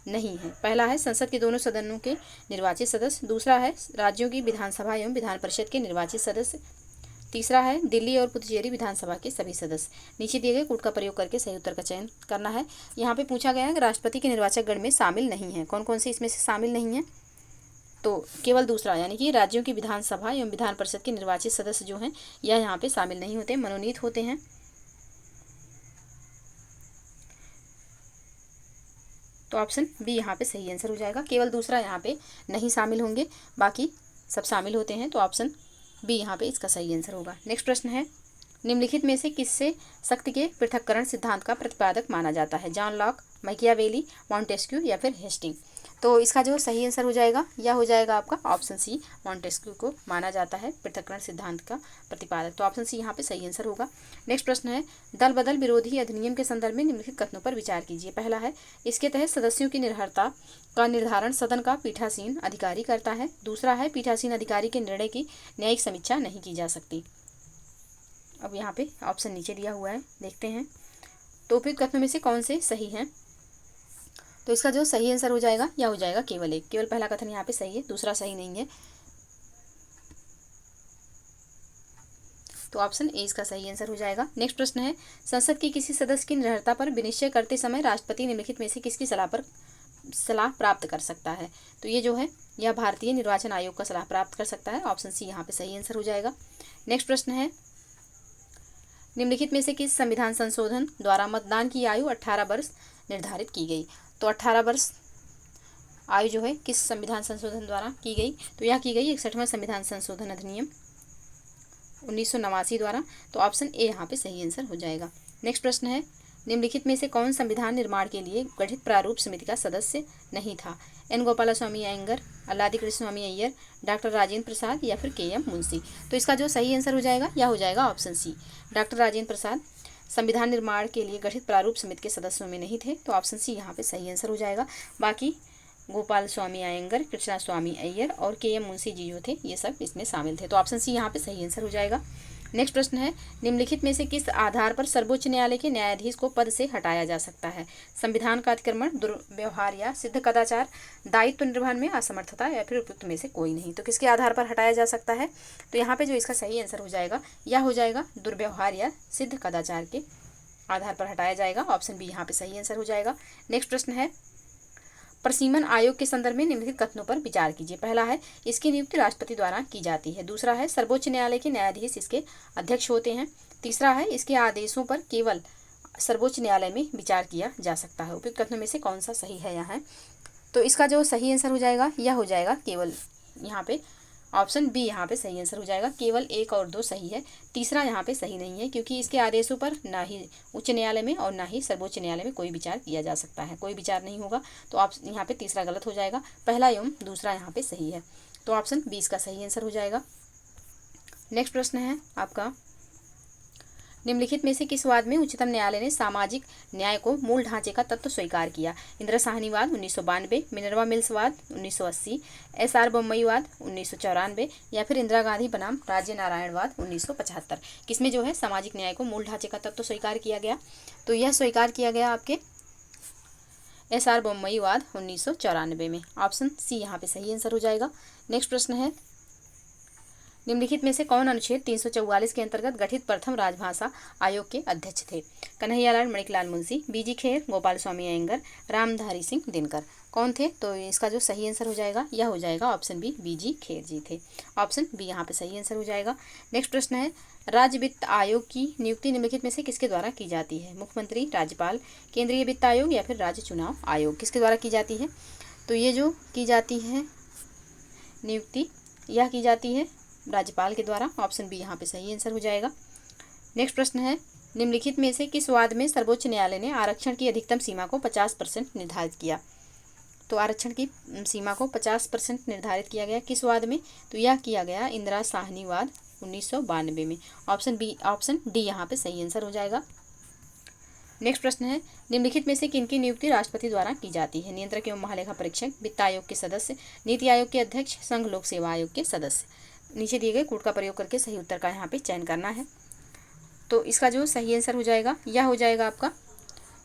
नहीं है? पहला है संसद के दोनों सदनों के निर्वाचित सदस्य, दूसरा है राज्यों की विधानसभा एवं विधान परिषद के निर्वाचित सदस्य, तीसरा है दिल्ली और पुदुचेरी विधानसभा के सभी सदस्य। नीचे दिए गए कूट का प्रयोग करके सही उत्तर का चयन करना है। यहाँ पे पूछा गया है कि राष्ट्रपति के निर्वाचक गण में शामिल नहीं है, कौन कौन से इसमें से शामिल नहीं है? तो केवल दूसरा, यानी कि राज्यों की विधानसभा एवं विधान परिषद के निर्वाचित सदस्य जो हैं यह यहाँ पे शामिल नहीं होते, मनोनीत होते हैं। तो ऑप्शन बी यहाँ पे सही आंसर हो जाएगा। केवल दूसरा यहाँ पे नहीं शामिल होंगे, बाकी सब शामिल होते हैं। तो ऑप्शन बी यहाँ पे इसका सही आंसर होगा। नेक्स्ट प्रश्न है, निम्नलिखित में से किससे शक्ति के पृथक्करण सिद्धांत का प्रतिपादक माना जाता है? जॉन लॉक, मैकियावेली, मॉन्टेस्क्यू या फिर हेस्टिंग। तो इसका जो सही आंसर हो जाएगा यह हो जाएगा आपका ऑप्शन सी, मॉन्टेस्क्यू को माना जाता है पृथक्करण सिद्धांत का प्रतिपादक। तो ऑप्शन सी यहाँ पे सही आंसर होगा। नेक्स्ट प्रश्न है, दल बदल विरोधी अधिनियम के संदर्भ में निम्नलिखित कथनों पर विचार कीजिए। पहला है, इसके तहत सदस्यों की निर्भरता का निर्धारण सदन का पीठासीन अधिकारी करता है। दूसरा है, पीठासीन अधिकारी के निर्णय की न्यायिक समीक्षा नहीं की जा सकती। अब यहाँ पे ऑप्शन नीचे दिया हुआ है, देखते हैं तो उपयुक्त कथनों में से कौन से सही हैं? तो इसका जो सही आंसर हो जाएगा यह हो जाएगा केवल एक। केवल पहला कथन यहाँ पे सही है, दूसरा सही नहीं है। तो ऑप्शन ए इसका सही आंसर हो जाएगा। नेक्स्ट प्रश्न है, संसद के किसी सदस्य की निर्भरता पर विनिश्चय करते समय राष्ट्रपति निम्नलिखित में से किसकी सलाह प्राप्त कर सकता है? तो ये जो है यह भारतीय निर्वाचन आयोग का सलाह प्राप्त कर सकता है। ऑप्शन सी यहाँ पे सही आंसर हो जाएगा। नेक्स्ट प्रश्न है, निम्नलिखित में से किस संविधान संशोधन द्वारा मतदान की आयु 18 वर्ष निर्धारित की गई? तो 18 वर्ष आयु जो है किस संविधान संशोधन द्वारा की गई? तो यह की गई 61वां संविधान संशोधन अधिनियम 1989 द्वारा। तो ऑप्शन ए यहाँ पे सही आंसर हो जाएगा। नेक्स्ट प्रश्न है, निम्नलिखित में से कौन संविधान निर्माण के लिए गठित प्रारूप समिति का सदस्य नहीं था? एन गोपालास्वामी अयंगर, अल्लादी कृष्ण स्वामी अय्यर, डॉक्टर राजेंद्र प्रसाद या फिर के.एम. मुंशी। तो इसका जो सही आंसर हो जाएगा यह हो जाएगा option C, doctor Rajendra Prasad संविधान निर्माण के लिए गठित प्रारूप समिति के सदस्यों में नहीं थे। तो ऑप्शन सी यहाँ पे सही आंसर हो जाएगा। बाकी गोपाल स्वामी अयंगर, कृष्णा स्वामी अय्यर और के.एम. मुंशी जी जो थे ये सब इसमें शामिल थे। तो ऑप्शन सी यहाँ पे सही आंसर हो जाएगा। नेक्स्ट प्रश्न है, निम्नलिखित में से किस आधार पर सर्वोच्च न्यायालय के न्यायाधीश को पद से हटाया जा सकता है? संविधान का अतिक्रमण, दुर्व्यवहार या सिद्ध कदाचार, दायित्व निर्वहन में असमर्थता या फिर उपयुक्त में से कोई नहीं। तो किसके आधार पर हटाया जा सकता है? तो यहाँ पे जो इसका सही आंसर हो जाएगा यह हो जाएगा दुर्व्यवहार या सिद्ध कदाचार के आधार पर हटाया जाएगा। ऑप्शन बी यहाँ पे सही आंसर हो जाएगा। नेक्स्ट प्रश्न है, प्रसीमन आयोग के संदर्भ में निम्नलिखित कथनों पर विचार कीजिए। पहला है, इसकी नियुक्ति राष्ट्रपति द्वारा की जाती है। दूसरा है, सर्वोच्च न्यायालय के न्यायाधीश इसके अध्यक्ष होते हैं। तीसरा है, इसके आदेशों पर केवल सर्वोच्च न्यायालय में विचार किया जा सकता है। उपयुक्त कथनों में से कौन सा सही है यहाँ? तो इसका जो सही आंसर हो जाएगा यह हो जाएगा केवल यहाँ पे ऑप्शन बी यहाँ पे सही आंसर हो जाएगा। केवल 1 और 2 सही है, तीसरा यहाँ पे सही नहीं है क्योंकि इसके आदेशों पर ना ही उच्च न्यायालय में और ना ही सर्वोच्च न्यायालय में कोई विचार किया जा सकता है, कोई विचार नहीं होगा। तो आप यहाँ पे तीसरा गलत हो जाएगा, पहला एवं दूसरा यहाँ पे सही है। तो ऑप्शन 20 का सही आंसर हो जाएगा। नेक्स्ट प्रश्न है आपका, निम्नलिखित में से किस वाद में उच्चतम न्यायालय ने सामाजिक न्याय को मूल ढांचे का तत्व स्वीकार किया? इंदिरा साहनीवाद 1992, मिनर्वा मिल्स वाद 1980, एस.आर. बोम्मई वाद 1994 या फिर इंदिरा गांधी बनाम राज्य नारायण वाद 1975। किसमें जो है सामाजिक न्याय को मूल ढांचे का तत्व स्वीकार किया गया? तो यह स्वीकार किया गया आपके एस.आर. बोम्मई वाद 1994 में। ऑप्शन सी यहाँ पे सही आंसर हो जाएगा। नेक्स्ट प्रश्न है, निम्नलिखित में से कौन अनुच्छेद 344 के अंतर्गत गठित प्रथम राजभाषा आयोग के अध्यक्ष थे? कन्हैयालाल मणिकलाल मुंशी, बीजी खेर, गोपाल स्वामी अयंगर, रामधारी सिंह दिनकर। कौन थे? तो इसका जो सही आंसर हो जाएगा यह हो जाएगा option B, B G Kher ji थे। ऑप्शन बी यहाँ पे सही आंसर हो जाएगा। नेक्स्ट प्रश्न है, राज्य वित्त आयोग की नियुक्ति निम्नलिखित में से किसके द्वारा की जाती है? मुख्यमंत्री, राज्यपाल, केंद्रीय वित्त आयोग या फिर राज्य चुनाव आयोग, किसके द्वारा की जाती है? तो ये जो की जाती है नियुक्ति, यह की जाती है राज्यपाल के द्वारा। ऑप्शन बी यहाँ पे सही आंसर हो जाएगा। नेक्स्ट प्रश्न है, निम्नलिखित में से किस वाद में सर्वोच्च न्यायालय ने आरक्षण की अधिकतम सीमा को 50% निर्धारित किया? तो आरक्षण की सीमा को 50% निर्धारित किया गया किस वाद में? तो यह किया गया इंदिरा साहनी वाद 1992 में। ऑप्शन डी यहाँ पे सही आंसर हो जाएगा। नेक्स्ट प्रश्न है, निम्नलिखित में से किनकी नियुक्ति राष्ट्रपति द्वारा की जाती है? नियंत्रक एवं महालेखा परीक्षक, वित्त आयोग के सदस्य, नीति आयोग के अध्यक्ष, संघ लोक सेवा आयोग के सदस्य। नीचे दिए गए कोड का प्रयोग करके सही उत्तर का यहाँ पे चयन करना है। तो इसका जो सही आंसर हो जाएगा यह हो जाएगा आपका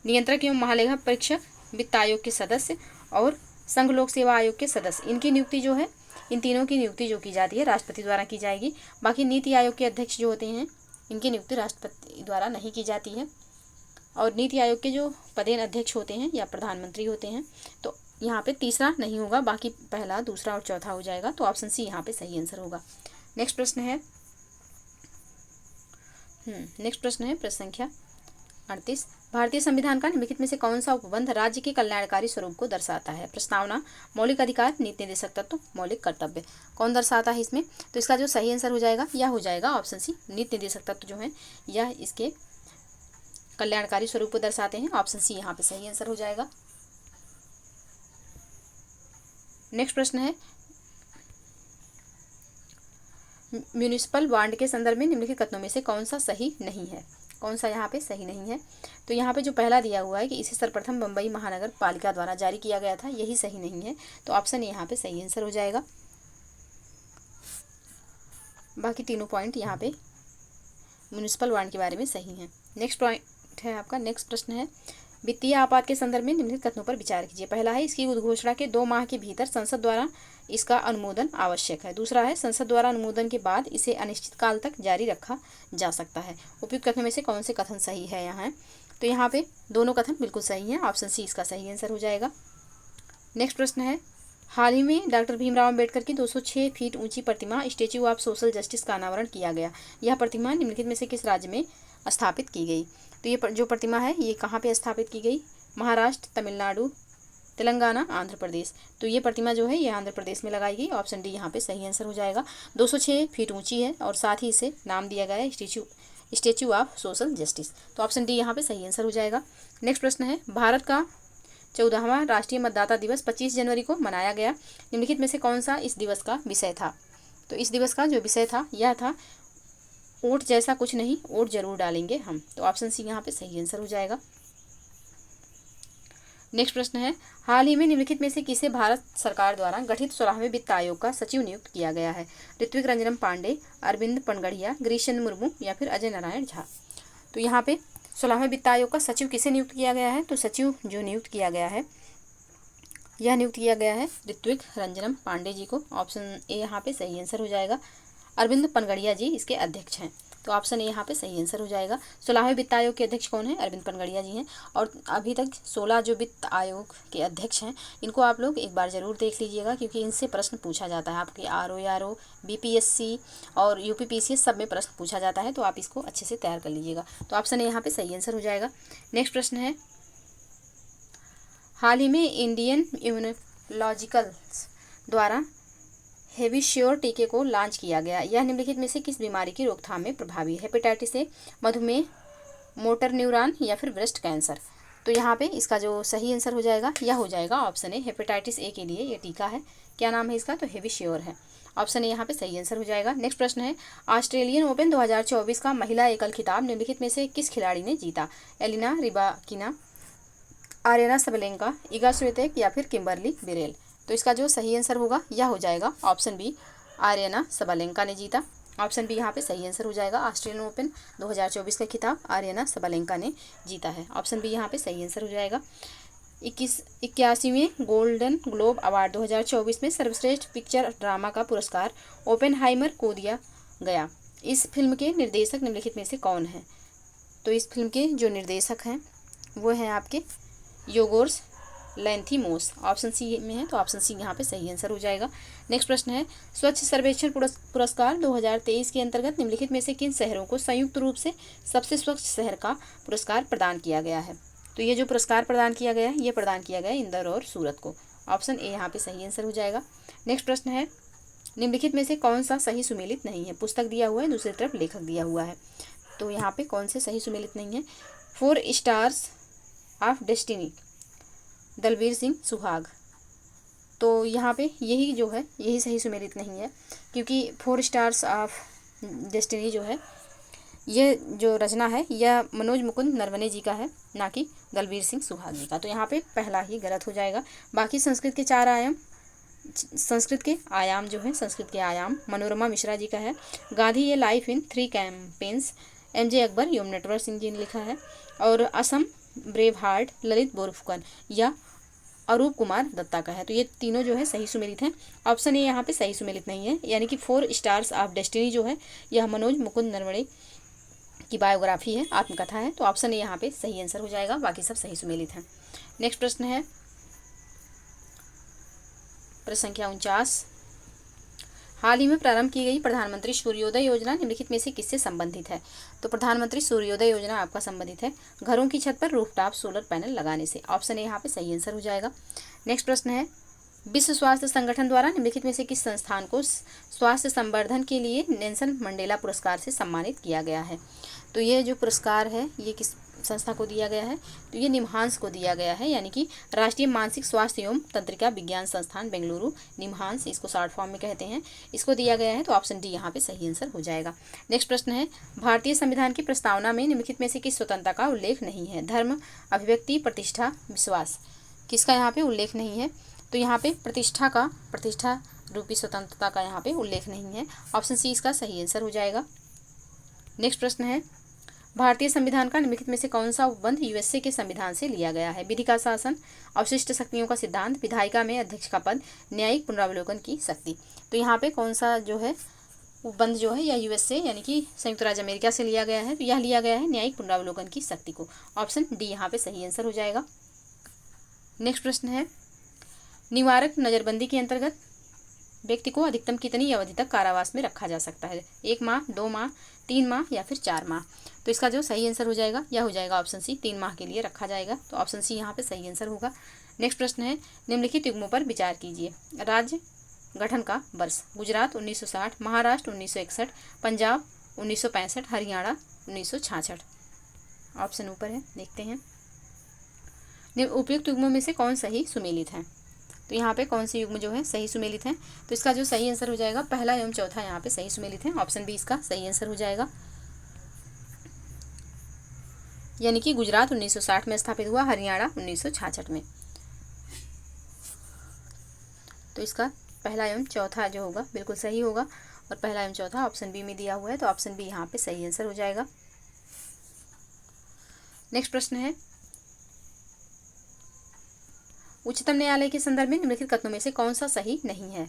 नियंत्रक एवं महालेखा परीक्षक, वित्त आयोग के सदस्य और संघ लोक सेवा आयोग के सदस्य। इनकी नियुक्ति जो है, इन तीनों की नियुक्ति जो की जाती है राष्ट्रपति द्वारा की जाएगी। बाकी नीति आयोग के अध्यक्ष जो होते हैं इनकी नियुक्ति राष्ट्रपति द्वारा नहीं की जाती है। और नीति आयोग के जो पदेन अध्यक्ष होते हैं या प्रधानमंत्री होते हैं, तो यहाँ पे तीसरा नहीं होगा, बाकी पहला, दूसरा और चौथा हो जाएगा। तो ऑप्शन सी यहाँ पे सही आंसर होगा। नेक्स्ट प्रश्न है प्रश्न संख्या 38। भारतीय संविधान का निम्नलिखित में से कौन सा उपबंध राज्य के कल्याणकारी स्वरूप को दर्शाता है? प्रस्तावना, मौलिक अधिकार, नीति निर्देशक तत्व, मौलिक कर्तव्य। कौन दर्शाता है इसमें? तो इसका जो सही आंसर हो जाएगा यह हो जाएगा ऑप्शन सी, नीति निर्देशक तत्व जो है यह इसके कल्याणकारी स्वरूप को दर्शाते हैं। ऑप्शन सी यहाँ पे सही आंसर हो जाएगा। नेक्स्ट प्रश्न है, म्यूनिसिपल बॉन्ड के संदर्भ में निम्नलिखित कथनों में से कौन सा सही नहीं है? कौन सा यहाँ पे सही नहीं है? तो यहाँ पे जो पहला दिया हुआ है कि इसे सर्वप्रथम बम्बई महानगर पालिका द्वारा जारी किया गया था, यही सही नहीं है। तो ऑप्शन यहाँ पे सही आंसर हो जाएगा। बाकी तीनों पॉइंट यहाँ पे म्यूनिसिपल बॉन्ड के बारे में सही हैं। नेक्स्ट पॉइंट है आपका, नेक्स्ट प्रश्न है, वित्तीय आपात के संदर्भ में निम्नलिखित कथनों पर विचार कीजिए। पहला है, इसकी उद्घोषणा के 2 माह के भीतर संसद द्वारा इसका अनुमोदन आवश्यक है। दूसरा है, संसद द्वारा अनुमोदन के बाद इसे अनिश्चित काल तक जारी रखा जा सकता है। उपयुक्त कथनों में से कौन से कथन सही है यहाँ? तो यहाँ पे दोनों कथन बिल्कुल सही हैं। ऑप्शन सी इसका सही आंसर हो जाएगा। नेक्स्ट प्रश्न है, हाल ही में डॉक्टर भीमराव अम्बेडकर की 206 फीट ऊंची प्रतिमा स्टैच्यू ऑफ सोशल जस्टिस का अनावरण किया गया। यह प्रतिमा निम्नलिखित में से किस राज्य में स्थापित की गई? तो ये जो प्रतिमा है ये कहाँ पे स्थापित की गई? महाराष्ट्र, तमिलनाडु, तेलंगाना, आंध्र प्रदेश। तो ये प्रतिमा जो है ये आंध्र प्रदेश में लगाई गई। ऑप्शन डी यहाँ पे सही आंसर हो जाएगा। 206 फीट ऊंची है और साथ ही इसे नाम दिया गया है स्टैच्यू ऑफ सोशल जस्टिस। तो ऑप्शन डी यहाँ पे सही आंसर हो जाएगा। नेक्स्ट प्रश्न है, भारत का 14वां राष्ट्रीय मतदाता दिवस 25 जनवरी को मनाया गया। निम्नलिखित में से कौन सा इस दिवस का विषय था? तो इस दिवस का जो विषय था यह था, वोट जैसा कुछ नहीं, वोट जरूर डालेंगे हम। तो ऑप्शन सी यहाँ पे सही आंसर हो जाएगा। नेक्स्ट प्रश्न है, हाल ही में निम्नलिखित में से किसे भारत सरकार द्वारा गठित 16वें वित्त आयोग का सचिव नियुक्त किया गया है? ऋत्विक रंजन पांडे, अरविंद पनगड़िया, गिरीशचंद्र मुर्मू या फिर अजय नारायण झा। तो यहाँ पे 16वें वित्त आयोग का सचिव किसे नियुक्त किया गया है? तो सचिव जो नियुक्त किया गया है यह नियुक्त किया गया है ऋत्विक रंजनम पांडे जी को। ऑप्शन ए यहाँ पे सही आंसर हो जाएगा। अरविंद पनगड़िया जी इसके अध्यक्ष हैं। तो ऑप्शन ए यहाँ पे सही आंसर हो जाएगा। 16वें वित्त आयोग के अध्यक्ष कौन है? अरविंद पनगड़िया जी हैं। और अभी तक 16 जो वित्त आयोग के अध्यक्ष हैं इनको आप लोग एक बार ज़रूर देख लीजिएगा, क्योंकि इनसे प्रश्न पूछा जाता है। आपके RO, BPSC और UPPCS सब में प्रश्न पूछा जाता है, तो आप इसको अच्छे से तैयार कर लीजिएगा। तो ऑप्शन ए यहाँ पे सही आंसर हो जाएगा। नेक्स्ट प्रश्न है, हाल ही में इंडियन इम्यूनोलॉजिकल द्वारा हेविश्योर टीके को लॉन्च किया गया। यह निम्नलिखित में से किस बीमारी की रोकथाम में प्रभावी है? हेपेटाइटिस ए, मधुमेह, मोटर न्यूरॉन या फिर ब्रेस्ट कैंसर। तो यहाँ पे इसका जो सही आंसर हो जाएगा यह हो जाएगा ऑप्शन ए, हेपेटाइटिस ए के लिए ये टीका है। क्या नाम है इसका? तो हेविश्योर है। ऑप्शन ए यहाँ पे सही आंसर हो जाएगा। नेक्स्ट प्रश्न है, ऑस्ट्रेलियन ओपन 2024 का महिला एकल खिताब निम्नलिखित में से किस खिलाड़ी ने जीता? Elena Rybakina, Aryna Sabalenka, Eega स्वितेक या फिर किम्बरली बिरेल। तो इसका जो सही आंसर होगा यह हो जाएगा ऑप्शन बी, आर्यना सबलेंका ने जीता। ऑप्शन बी यहाँ पे सही आंसर हो जाएगा। ऑस्ट्रेलियन ओपन 2024 का खिताब आर्यना सबलेंका ने जीता है। ऑप्शन बी यहाँ पे सही आंसर हो जाएगा। 81वें गोल्डन ग्लोब अवार्ड 2024 में सर्वश्रेष्ठ पिक्चर ड्रामा का पुरस्कार ओपेनहाइमर को दिया गया। इस फिल्म के निर्देशक निम्नलिखित में से कौन है? तो इस फिल्म के जो निर्देशक हैं वो हैं आपके योगोर्स लैंथिमोस। ऑप्शन सी में है, तो ऑप्शन सी यहाँ पे सही आंसर हो जाएगा। नेक्स्ट प्रश्न है, स्वच्छ सर्वेक्षण पुरस्कार 2023 के अंतर्गत निम्नलिखित में से किन शहरों को संयुक्त रूप से सबसे स्वच्छ शहर का पुरस्कार प्रदान किया गया है? तो ये जो पुरस्कार प्रदान किया गया है ये प्रदान किया गया है इंदौर और सूरत को। ऑप्शन ए यहाँ पे सही आंसर हो जाएगा। नेक्स्ट प्रश्न है, निम्नलिखित में से कौन सा सही सुमेलित नहीं है? पुस्तक दिया हुआ है, दूसरी तरफ लेखक दिया हुआ है, तो यहाँ पे कौन से सही सुमेलित नहीं है? 4 stars of destiny Dalbir Singh Suhag, तो यहाँ पे यही जो है यही सही सुमेलित नहीं है, क्योंकि 4 स्टार्स ऑफ डेस्टिनी जो है ये जो रचना है यह मनोज मुकुंद नरवणे जी का है, ना कि दलबीर सिंह सुहाग जी का, तो यहाँ पे पहला ही गलत हो जाएगा। बाकी संस्कृत के संस्कृत के आयाम मनोरमा मिश्रा जी का है। Gandhi a life in 3 campaigns MJ Akbar यम नटवर सिंह जी ने लिखा है। और असम ब्रेव हार्ट ललित बोरफुकन या अरूप कुमार दत्ता का है, तो ये तीनों जो है सही सुमेलित हैं। ऑप्शन ए यहाँ पे सही सुमेलित नहीं है, यानी कि 4 स्टार्स ऑफ डेस्टिनी जो है यह मनोज मुकुंद नरवणे की बायोग्राफी है, आत्मकथा है, तो ऑप्शन ए यहाँ पे सही आंसर हो जाएगा। बाकी सब सही सुमेलित हैं। नेक्स्ट प्रश्न है प्रश्न संख्या 49, हाल ही में प्रारंभ की गई प्रधानमंत्री सूर्योदय योजना निम्नलिखित में से किससे संबंधित है? तो प्रधानमंत्री सूर्योदय योजना आपका संबंधित है घरों की छत पर रूफटॉप सोलर पैनल लगाने से। ऑप्शन ए यहाँ पे सही आंसर हो जाएगा। नेक्स्ट प्रश्न है, विश्व स्वास्थ्य संगठन द्वारा निम्नलिखित में से किस संस्थान को स्वास्थ्य संवर्धन के लिए नेल्सन मंडेला पुरस्कार से सम्मानित किया गया है? तो ये जो पुरस्कार है ये किस संस्था को दिया गया है? तो ये निम्हांस को दिया गया है, यानी कि राष्ट्रीय मानसिक स्वास्थ्य एवं तंत्रिका विज्ञान संस्थान बेंगलुरु, निम्हांस इसको शॉर्ट फॉर्म में कहते हैं, इसको दिया गया है, तो ऑप्शन डी यहाँ पे सही आंसर हो जाएगा। नेक्स्ट प्रश्न है, भारतीय संविधान की प्रस्तावना में निम्नलिखित में से किस स्वतंत्रता का उल्लेख नहीं है? धर्म, अभिव्यक्ति, प्रतिष्ठा, विश्वास, किसका यहाँ पे उल्लेख नहीं है? तो यहाँ पे प्रतिष्ठा रूपी स्वतंत्रता का यहाँ पे उल्लेख नहीं है। ऑप्शन सी इसका सही आंसर हो जाएगा। नेक्स्ट प्रश्न है, भारतीय संविधान का निम्नलिखित में से कौन सा उपबंध USA के संविधान से लिया गया है? विधि का शासन, अवशिष्ट शक्तियों का सिद्धांत, विधायिका में अध्यक्ष का पद, न्यायिक पुनरावलोकन की शक्ति, तो यहाँ पे कौन सा जो है उपबंध जो है यह USA यानी कि संयुक्त राज्य अमेरिका से लिया गया है, तो यह लिया गया है न्यायिक पुनरावलोकन की शक्ति को। ऑप्शन डी यहाँ पे सही आंसर हो जाएगा। नेक्स्ट प्रश्न है, निवारक नज़रबंदी के अंतर्गत व्यक्ति को अधिकतम कितनी अवधि तक कारावास में रखा जा सकता है? 1 माह, 2 माह, 3 माह या फिर 4 माह? तो इसका जो सही आंसर हो जाएगा यह हो जाएगा ऑप्शन सी, 3 माह के लिए रखा जाएगा, तो ऑप्शन सी यहाँ पे सही आंसर होगा। नेक्स्ट प्रश्न है, निम्नलिखित युग्मों पर विचार कीजिए। राज्य गठन का वर्ष, गुजरात 1960, महाराष्ट्र 1961, पंजाब 1965, हरियाणा 1966। ऑप्शन ऊपर है, देखते हैं। उपयुक्त युग्मों में से कौन सही सुमेलित है? तो यहाँ पे कौन सी युग्म जो है सही सुमेलित है? तो इसका जो सही आंसर हो जाएगा पहला एवं चौथा यहाँ पे सही सुमेलित है। ऑप्शन बी इसका सही आंसर हो जाएगा, यानी कि गुजरात 1960 में स्थापित हुआ, हरियाणा 1966 में। तो इसका पहला एवं चौथा जो होगा बिल्कुल सही होगा, और पहला एवं चौथा ऑप्शन बी में दिया हुआ है, तो ऑप्शन बी यहाँ पे सही आंसर हो जाएगा। नेक्स्ट प्रश्न है, उच्चतम न्यायालय के संदर्भ में निम्नलिखित कथनों में से कौन सा सही नहीं है?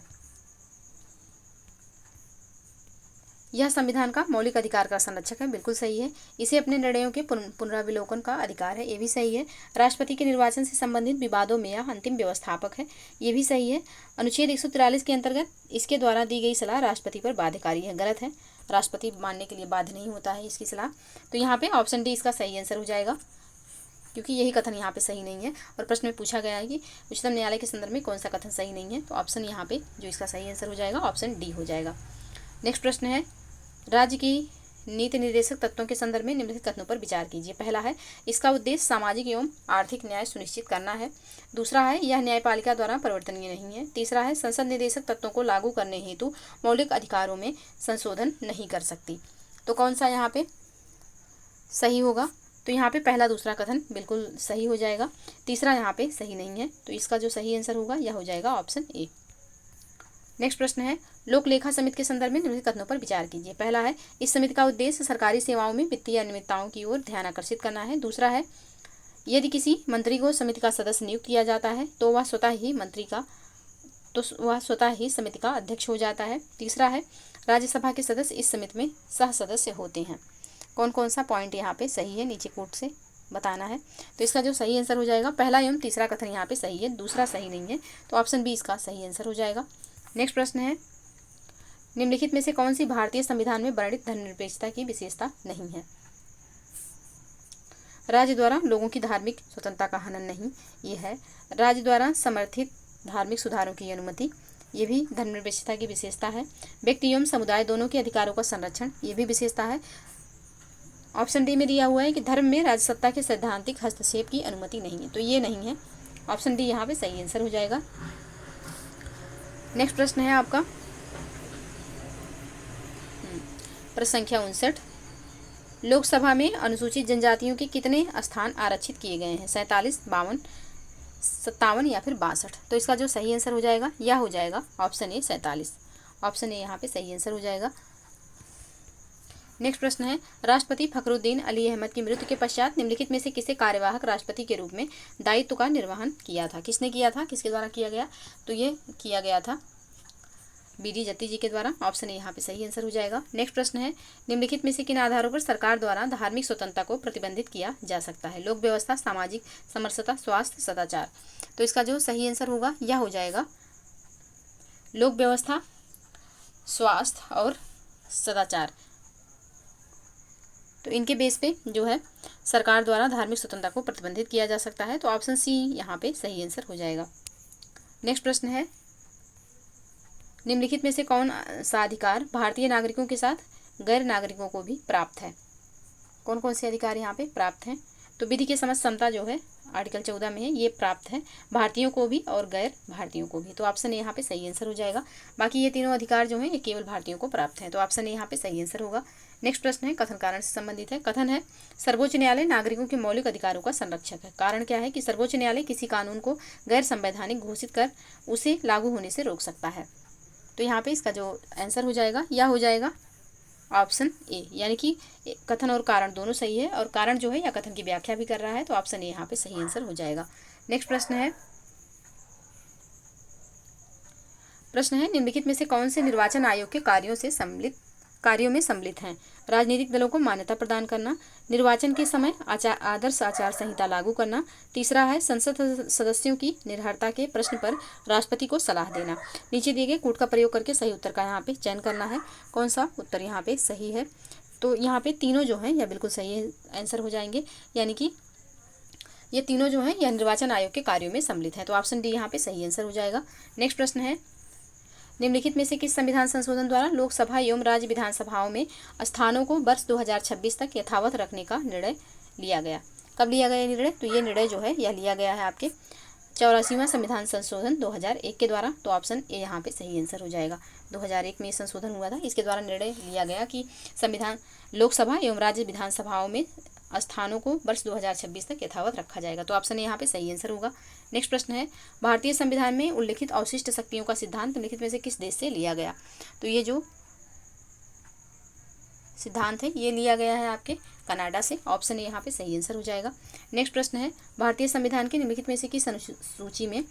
यह संविधान का मौलिक अधिकार का संरक्षक है, बिल्कुल सही है। इसे अपने निर्णयों के पुनरावलोकन का अधिकार है, ये भी सही है। राष्ट्रपति के निर्वाचन से संबंधित विवादों में यह अंतिम व्यवस्थापक है, ये भी सही है। अनुच्छेद 143 के अंतर्गत इसके द्वारा दी गई सलाह राष्ट्रपति पर बाध्यकारी है, गलत है। राष्ट्रपति मानने के लिए बाध्य नहीं होता है इसकी सलाह, तो यहाँ पे ऑप्शन डी इसका सही आंसर हो जाएगा, क्योंकि यही कथन यहाँ पे सही नहीं है। और प्रश्न में पूछा गया है कि उच्चतम न्यायालय के संदर्भ में कौन सा कथन सही नहीं है, तो ऑप्शन यहाँ पे जो इसका सही आंसर हो जाएगा ऑप्शन डी हो जाएगा। नेक्स्ट प्रश्न है, राज्य की नीति निर्देशक तत्वों के संदर्भ में निम्नलिखित कथनों पर विचार कीजिए। पहला है, इसका उद्देश्य सामाजिक एवं आर्थिक न्याय सुनिश्चित करना है। दूसरा है, यह न्यायपालिका द्वारा परिवर्तनीय नहीं है। तीसरा है, संसद निर्देशक तत्वों को लागू करने हेतु मौलिक अधिकारों में संशोधन नहीं कर सकती। तो कौन सा यहाँ पे सही होगा? तो यहाँ पे पहला दूसरा कथन बिल्कुल सही हो जाएगा, तीसरा यहाँ पे सही नहीं है, तो इसका जो सही आंसर होगा यह हो जाएगा ऑप्शन ए। नेक्स्ट प्रश्न है, लोक लेखा समिति के संदर्भ में निम्नलिखित कथनों पर विचार कीजिए। पहला है, इस समिति का उद्देश्य सरकारी सेवाओं में वित्तीय अनियमितताओं की ओर ध्यान आकर्षित करना है। दूसरा है, यदि किसी मंत्री को समिति का सदस्य नियुक्त किया जाता है तो वह स्वतः ही समिति का अध्यक्ष हो जाता है। तीसरा है, राज्यसभा के सदस्य इस समिति में सह सदस्य होते हैं। कौन कौन सा पॉइंट यहाँ पे सही है, नीचे कोट से बताना है। तो इसका जो सही आंसर हो जाएगा, पहला एवं तीसरा कथन यहाँ पे सही है, दूसरा सही नहीं है, तो ऑप्शन बी इसका सही आंसर हो जाएगा। नेक्स्ट प्रश्न है, निम्नलिखित में से कौन सी भारतीय संविधान में वर्णित धर्मनिरपेक्षता की विशेषता नहीं है। राज्य द्वारा लोगों की धार्मिक स्वतंत्रता का हनन नहीं, ये है। राज्य द्वारा समर्थित धार्मिक सुधारों की अनुमति, ये भी धर्मनिरपेक्षता की विशेषता है। व्यक्ति एवं समुदाय दोनों के अधिकारों का संरक्षण, ये भी विशेषता है। ऑप्शन डी में दिया हुआ है कि धर्म में राज्य सत्ता के सैद्धांतिक हस्तक्षेप की अनुमति नहीं है, तो ये नहीं है। ऑप्शन डी यहाँ पे सही आंसर हो जाएगा। नेक्स्ट प्रश्न है आपका प्रश्न संख्या 59, लोकसभा में अनुसूचित जनजातियों के कितने स्थान आरक्षित किए गए हैं, 47, 52, 57 या फिर 62। तो इसका जो सही आंसर हो जाएगा यह हो जाएगा ऑप्शन ए 47। ऑप्शन ए यहाँ पे सही आंसर हो जाएगा। नेक्स्ट प्रश्न है, राष्ट्रपति फखरुद्दीन अली अहमद की मृत्यु के पश्चात निम्नलिखित में से किसे कार्यवाहक राष्ट्रपति के रूप में दायित्व का निर्वहन किया था। किसने किया था, किसके द्वारा किया गया, तो ये किया गया था बी.डी. जत्ती जी के द्वारा। ऑप्शन ए यहाँ पे सही आंसर हो जाएगा। नेक्स्ट प्रश्न है, निम्नलिखित में से किन आधारों पर सरकार द्वारा धार्मिक स्वतंत्रता को प्रतिबंधित किया जा सकता है। लोक व्यवस्था, सामाजिक समरसता, स्वास्थ्य, सदाचार। तो इसका जो सही आंसर होगा यह हो जाएगा लोक व्यवस्था, स्वास्थ्य और सदाचार। तो इनके बेस पे जो है सरकार द्वारा धार्मिक स्वतंत्रता को प्रतिबंधित किया जा सकता है, तो ऑप्शन सी यहाँ पे सही आंसर हो जाएगा। नेक्स्ट प्रश्न है, निम्नलिखित में से कौन सा अधिकार भारतीय नागरिकों के साथ गैर नागरिकों को भी प्राप्त है। कौन कौन से अधिकार यहाँ पे प्राप्त हैं, तो विधि के समझ समता जो है आर्टिकल 14 में है, ये प्राप्त है भारतीयों को भी और गैर भारतीयों को भी। तो ऑप्शन ए यहाँ पे सही आंसर हो जाएगा। बाकी ये तीनों अधिकार जो हैं ये केवल भारतीयों को प्राप्त हैं, तो ऑप्शन ए यहाँ पे सही आंसर होगा। नेक्स्ट प्रश्न है, कथन कारण से संबंधित है। कथन है, सर्वोच्च न्यायालय नागरिकों के मौलिक अधिकारों का संरक्षक है। कारण क्या है कि सर्वोच्च न्यायालय किसी कानून को गैर संवैधानिक घोषित कर उसे लागू होने से रोक सकता है। तो यहाँ पे इसका जो आंसर हो जाएगा यह हो जाएगा ऑप्शन ए, यानी कि कथन और कारण दोनों सही है, और कारण जो है या कथन की व्याख्या भी कर रहा है, तो ऑप्शन ए यहाँ पे सही आंसर हो जाएगा। नेक्स्ट प्रश्न है, निम्नलिखित में से कौन से निर्वाचन आयोग के कार्यों में सम्मिलित हैं। राजनीतिक दलों को मान्यता प्रदान करना, निर्वाचन के समय आदर्श आचार संहिता लागू करना, तीसरा है संसद सदस्यों की निर्भरता के प्रश्न पर राष्ट्रपति को सलाह देना। नीचे दिए गए कोड का प्रयोग करके सही उत्तर का यहाँ पे चयन करना है। कौन सा उत्तर यहाँ पे सही है, तो यहाँ पे तीनों जो हैं यह बिल्कुल सही आंसर हो जाएंगे, यानी कि ये तीनों जो हैं यह निर्वाचन आयोग के कार्यों में सम्मिलित हैं, तो ऑप्शन डी यहाँ पे सही आंसर हो जाएगा। नेक्स्ट प्रश्न है, निम्नलिखित में से किस संविधान संशोधन द्वारा लोकसभा एवं राज्य विधानसभाओं में स्थानों को वर्ष 2026 तक यथावत रखने का निर्णय लिया गया। कब लिया गया निर्णय, तो ये निर्णय जो है यह लिया गया है आपके 84वां संविधान संशोधन 2001 के द्वारा। तो ऑप्शन ए यहाँ पे सही आंसर हो जाएगा। 2001 में ये संशोधन हुआ था, इसके द्वारा निर्णय लिया गया कि संविधान लोकसभा एवं राज्य विधानसभाओं में स्थानों को वर्ष 2026 तक यथावत रखा जाएगा, तो ऑप्शन ए यहाँ पे सही आंसर होगा। नेक्स्ट प्रश्न है, भारतीय संविधान में उल्लिखित अवशिष्ट शक्तियों का सिद्धांत निम्नलिखित में से किस देश से लिया गया। तो ये जो सिद्धांत है ये लिया गया है आपके कनाडा से। ऑप्शन ए यहाँ पे सही आंसर हो जाएगा। नेक्स्ट प्रश्न है, भारतीय संविधान के निम्नलिखित में से किस अनुसूची में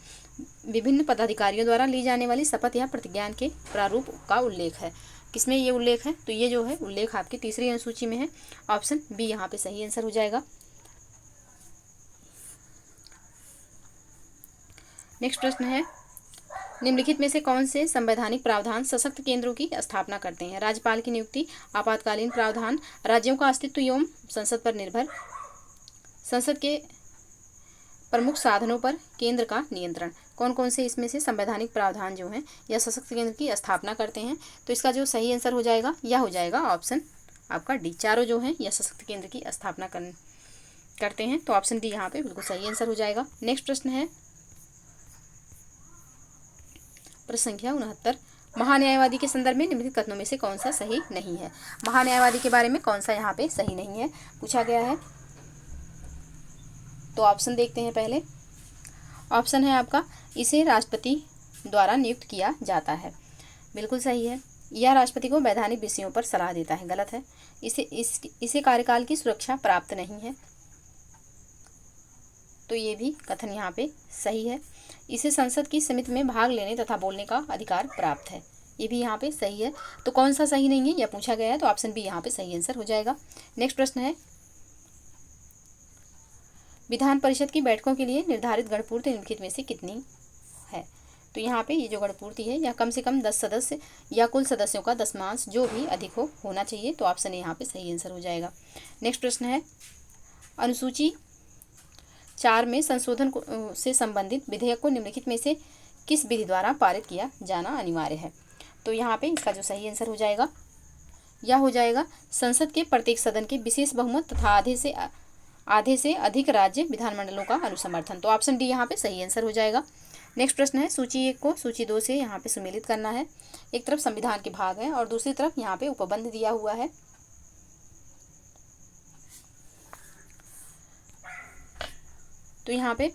विभिन्न पदाधिकारियों द्वारा ली जाने वाली शपथ या प्रतिज्ञान के प्रारूप का उल्लेख है। किसमें ये उल्लेख है, तो ये जो है उल्लेख आपकी तीसरी अनुसूची में है। ऑप्शन बी यहाँ पे सही आंसर हो जाएगा। नेक्स्ट प्रश्न है, निम्नलिखित में से कौन से संवैधानिक प्रावधान सशक्त केंद्रों की स्थापना करते हैं। राज्यपाल की नियुक्ति, आपातकालीन प्रावधान, राज्यों का अस्तित्व एवं संसद पर निर्भर, संसद के प्रमुख साधनों पर केंद्र का नियंत्रण। कौन कौन से इसमें से संवैधानिक प्रावधान जो हैं या सशक्त केंद्र की स्थापना करते हैं, तो इसका जो सही आंसर हो जाएगा यह हो जाएगा ऑप्शन आपका डी। चारों जो हैं या सशक्त केंद्र की स्थापना करते हैं, तो ऑप्शन डी यहाँ पे बिल्कुल सही आंसर हो जाएगा। नेक्स्ट प्रश्न है, प्रश्न संख्या 69, महान्यायवादी के संदर्भ में निम्नलिखित कथनों में से कौन सा सही नहीं है। महान्यायवादी के बारे में कौन सा यहाँ पे सही नहीं है पूछा गया है, तो ऑप्शन देखते हैं पहले। ऑप्शन है आपका, इसे राष्ट्रपति द्वारा नियुक्त किया जाता है, बिल्कुल सही है। यह राष्ट्रपति को वैधानिक विषयों पर सलाह देता है, गलत है। इसे कार्यकाल की सुरक्षा प्राप्त नहीं है। तो ये भी कथन यहाँ पे सही है। इसे संसद की समिति में भाग लेने तथा बोलने का अधिकार प्राप्त है, ये भी यहाँ पे सही है। तो कौन सा सही नहीं है यह पूछा गया है, तो ऑप्शन बी यहाँ पे सही आंसर हो जाएगा। नेक्स्ट प्रश्न है, विधान परिषद की बैठकों के लिए निर्धारित गणपूर्ति निम्नलिखित में से कितनी है। तो यहाँ पे ये जो गणपूर्ति है यह कम से कम 10 सदस्य या कुल सदस्यों का 10वांश जो भी अधिक होना चाहिए, तो ऑप्शन यहाँ पे सही आंसर हो जाएगा। नेक्स्ट प्रश्न है, अनुसूची 4 में संशोधन से संबंधित विधेयक को निम्नलिखित में से किस विधि द्वारा पारित किया जाना अनिवार्य है। तो यहाँ पे इसका जो सही आंसर हो जाएगा यह हो जाएगा संसद के प्रत्येक सदन के विशेष बहुमत तथा आधे से अधिक राज्य विधानमंडलों का अनुसमर्थन। तो ऑप्शन डी यहाँ पे सही आंसर हो जाएगा। नेक्स्ट प्रश्न है, सूची 1 को सूची 2 से यहाँ पे सम्मिलित करना है। एक तरफ संविधान के भाग है और दूसरी तरफ यहाँ पे उपबंध दिया हुआ है। तो यहाँ पे